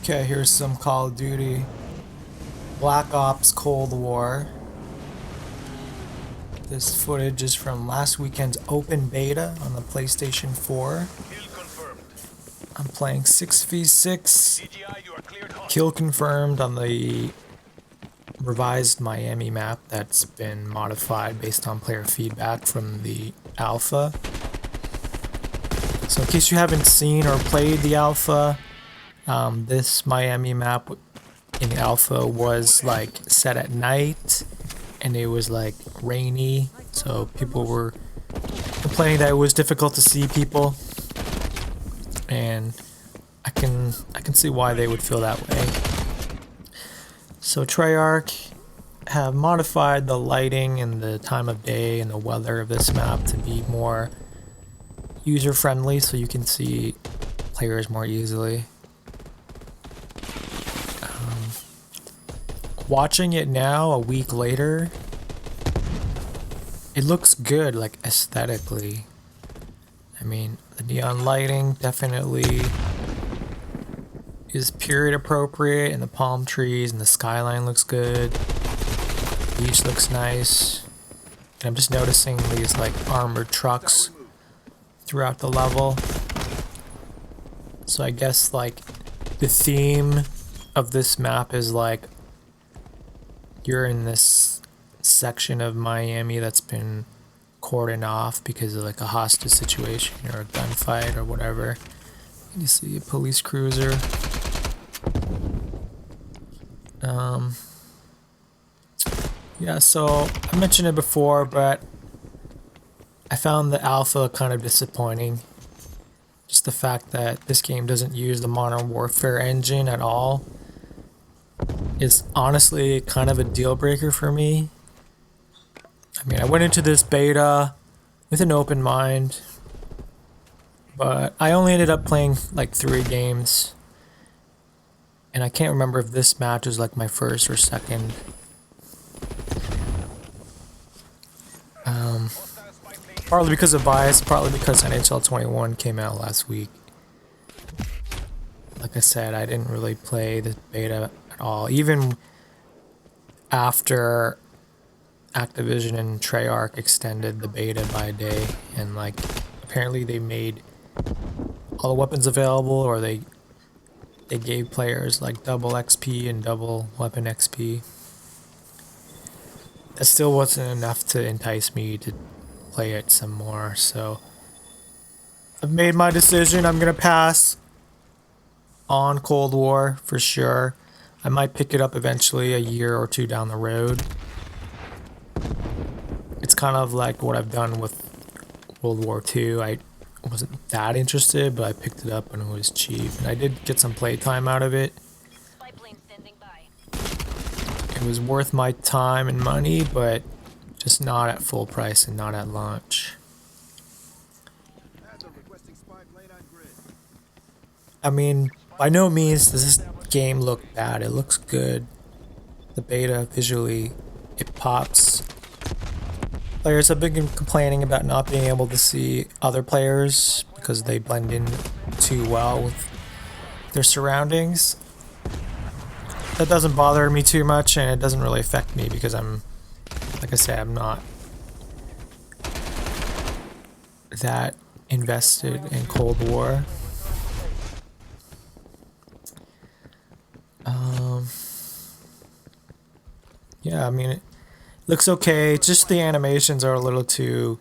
Okay, here's some Call of Duty Black Ops Cold War. This footage is from last weekend's open beta on the PlayStation 4. I'm playing 6v6. Kill confirmed on the revised Miami map that's been modified based on player feedback from the alpha. So in case you haven't seen or played the alpha, this Miami map in the alpha was like set at night and it was like rainy, so people were complaining that it was difficult to see people, and I can see why they would feel that way. So Treyarch have modified the lighting and the time of day and the weather of this map to be more user friendly so you can see players more easily. Watching it now, a week later, it looks good, like aesthetically. I mean, the neon lighting definitely is period appropriate, and the palm trees and the skyline looks good. The beach looks nice. And I'm just noticing these like armored trucks throughout the level. So I guess like the theme of this map is like you're in this section of Miami that's been cordoned off because of like a hostage situation or a gunfight or whatever. You see a police cruiser. Yeah, so I mentioned it before, but I found the alpha kind of disappointing. Just the fact that this game doesn't use the Modern Warfare engine at all is honestly kind of a deal breaker for me. I mean, I went into this beta with an open mind, but I only ended up playing like 3 games, and I can't remember if this match was like my first or second. Partly because of bias, partly because NHL 21 came out last week. Like I said, I didn't really play the beta at all, even after Activision and Treyarch extended the beta by a day, and like apparently they made all the weapons available, or they gave players like double XP and double weapon XP. That still wasn't enough to entice me to play it some more, so I've made my decision. I'm gonna pass on Cold War for sure. I might pick it up eventually a year or 2 down the road. It's kind of like what I've done with World War II. I wasn't that interested, but I picked it up when it was cheap, and I did get some playtime out of it. It was worth my time and money, but just not at full price and not at launch. I mean, by no means does this game look bad. It looks good. The beta visually, it pops. Players have been complaining about not being able to see other players because they blend in too well with their surroundings. That doesn't bother me too much, and it doesn't really affect me because I'm, like I said, I'm not that invested in Cold War. Yeah, I mean, it looks okay. Just the animations are a little too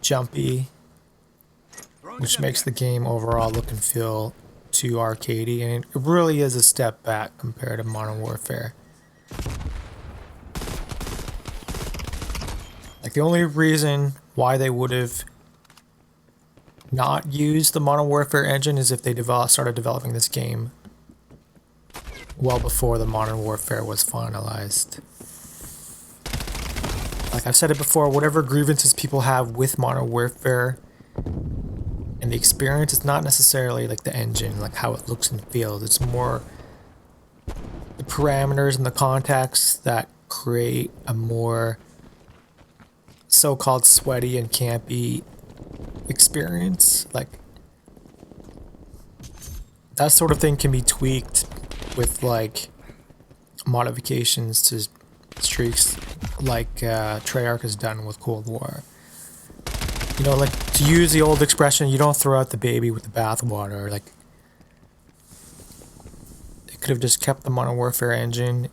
jumpy, which makes the game overall look and feel too arcadey, and it really is a step back compared to Modern Warfare. Like, the only reason why they would have not used the Modern Warfare engine is if they started developing this game well before the Modern Warfare was finalized. Like I've said it before, whatever grievances people have with Modern Warfare and the experience, it's not necessarily like the engine, like how it looks and feels. It's more the parameters and the context that create a more so-called sweaty and campy experience. Like that sort of thing can be tweaked with like modifications to streaks, like Treyarch has done with Cold War. You know, like, to use the old expression, you don't throw out the baby with the bathwater. Like, they could have just kept the Modern Warfare engine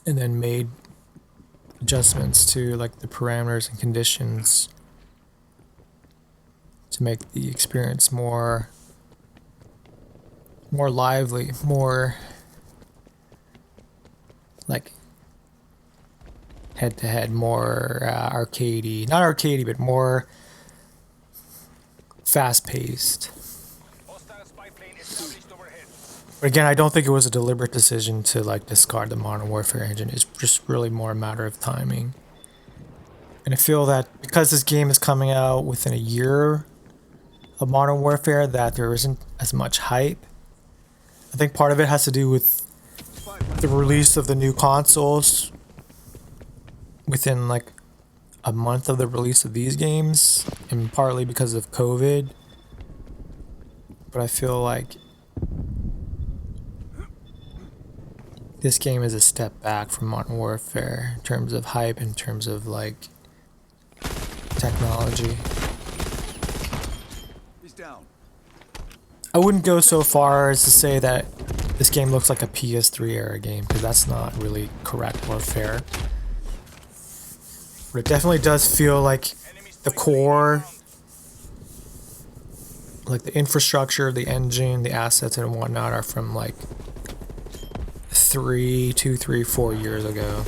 and then made adjustments to like the parameters and conditions to make the experience more lively, more like head-to-head, more arcadey, not arcadey, but more fast-paced. But again, I don't think it was a deliberate decision to like discard the Modern Warfare engine. It's just really more a matter of timing. And I feel that because this game is coming out within a year of Modern Warfare, that there isn't as much hype. I think part of it has to do with the release of the new consoles within like a month of the release of these games, and partly because of COVID. But I feel like this game is a step back from Modern Warfare in terms of hype, in terms of like technology. He's down. I wouldn't go so far as to say that this game looks like a PS3 era game, because that's not really correct or fair. But it definitely does feel like the core, like the infrastructure, the engine, the assets and whatnot are from like 2, 3, 4 years ago.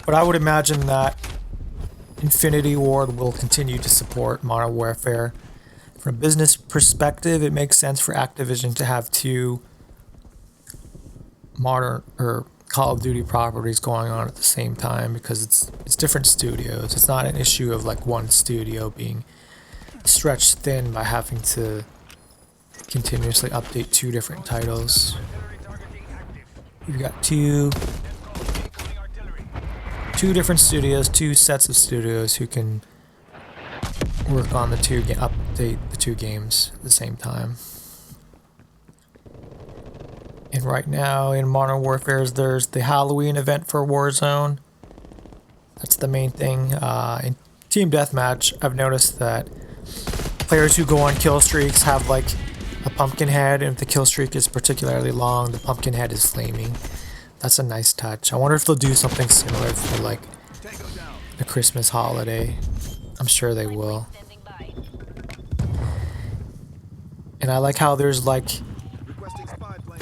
But I would imagine that Infinity Ward will continue to support Modern Warfare. From a business perspective, it makes sense for Activision to have two modern or Call of Duty properties going on at the same time, because it's different studios. It's not an issue of like one studio being stretched thin by having to continuously update two different titles. You've got two different studios, two sets of studios who can work on update the two games at the same time. And right now in Modern Warfare, there's the Halloween event for Warzone. That's the main thing. In Team Deathmatch, I've noticed that players who go on kill streaks have like a pumpkin head, and if the kill streak is particularly long, the pumpkin head is flaming. That's a nice touch. I wonder if they'll do something similar for like the Christmas holiday. I'm sure they will. And I like how there's like,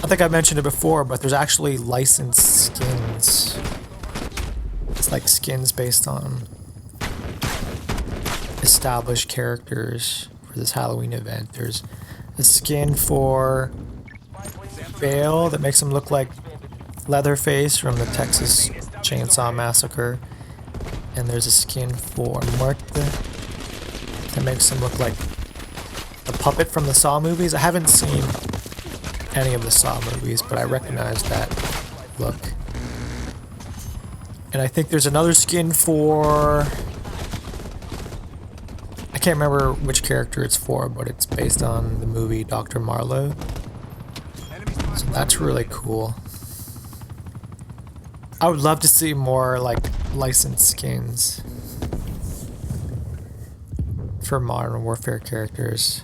I think I mentioned it before, but there's actually licensed skins. It's like skins based on established characters for this Halloween event. There's a skin for Bale that makes him look like Leatherface from the Texas Chainsaw Massacre. And there's a skin for Muerte that makes him look like the puppet from the Saw movies. I haven't seen any of the Saw movies, but I recognize that look. And I think there's another skin for, I can't remember which character it's for, but it's based on the movie Dr. Marlowe. So that's really cool. I would love to see more like licensed skins for Modern Warfare characters.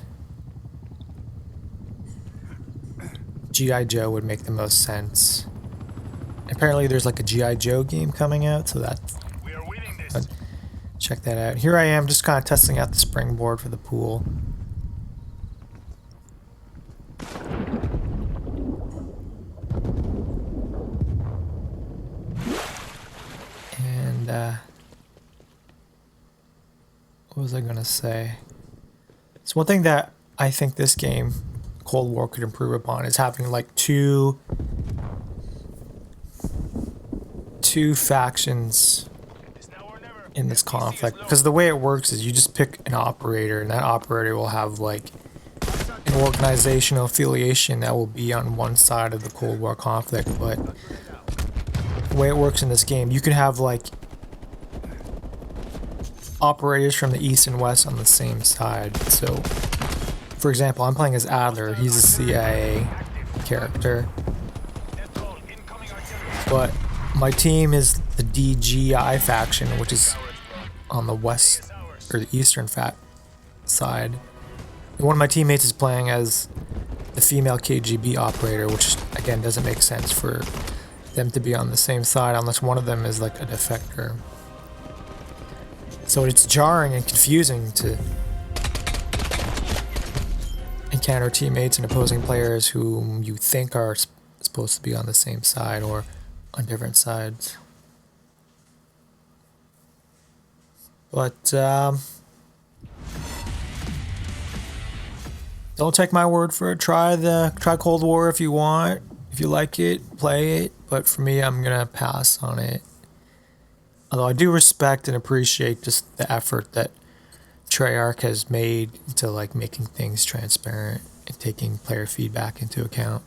G.I. Joe would make the most sense. Apparently there's like a G.I. Joe game coming out, so that's, check that out. Here I am just kind of testing out the springboard for the pool. And what was I gonna say? So one thing that I think this game, Cold War, could improve upon is having like two factions in this conflict, because the way it works is you just pick an operator, and that operator will have like an organizational affiliation that will be on one side of the Cold War conflict. But the way it works in this game, you can have like operators from the east and west on the same side. So, for example, I'm playing as Adler. He's a CIA character. But my team is the DGI faction, which is on the west or the eastern side. And one of my teammates is playing as the female KGB operator, which again doesn't make sense for them to be on the same side unless one of them is like a defector. So it's jarring and confusing to encounter teammates and opposing players whom you think are supposed to be on the same side or on different sides. But don't take my word for it. Try Cold War if you want. If you like it, play it. But for me, I'm gonna pass on it. Although I do respect and appreciate just the effort that Treyarch has made to like making things transparent and taking player feedback into account.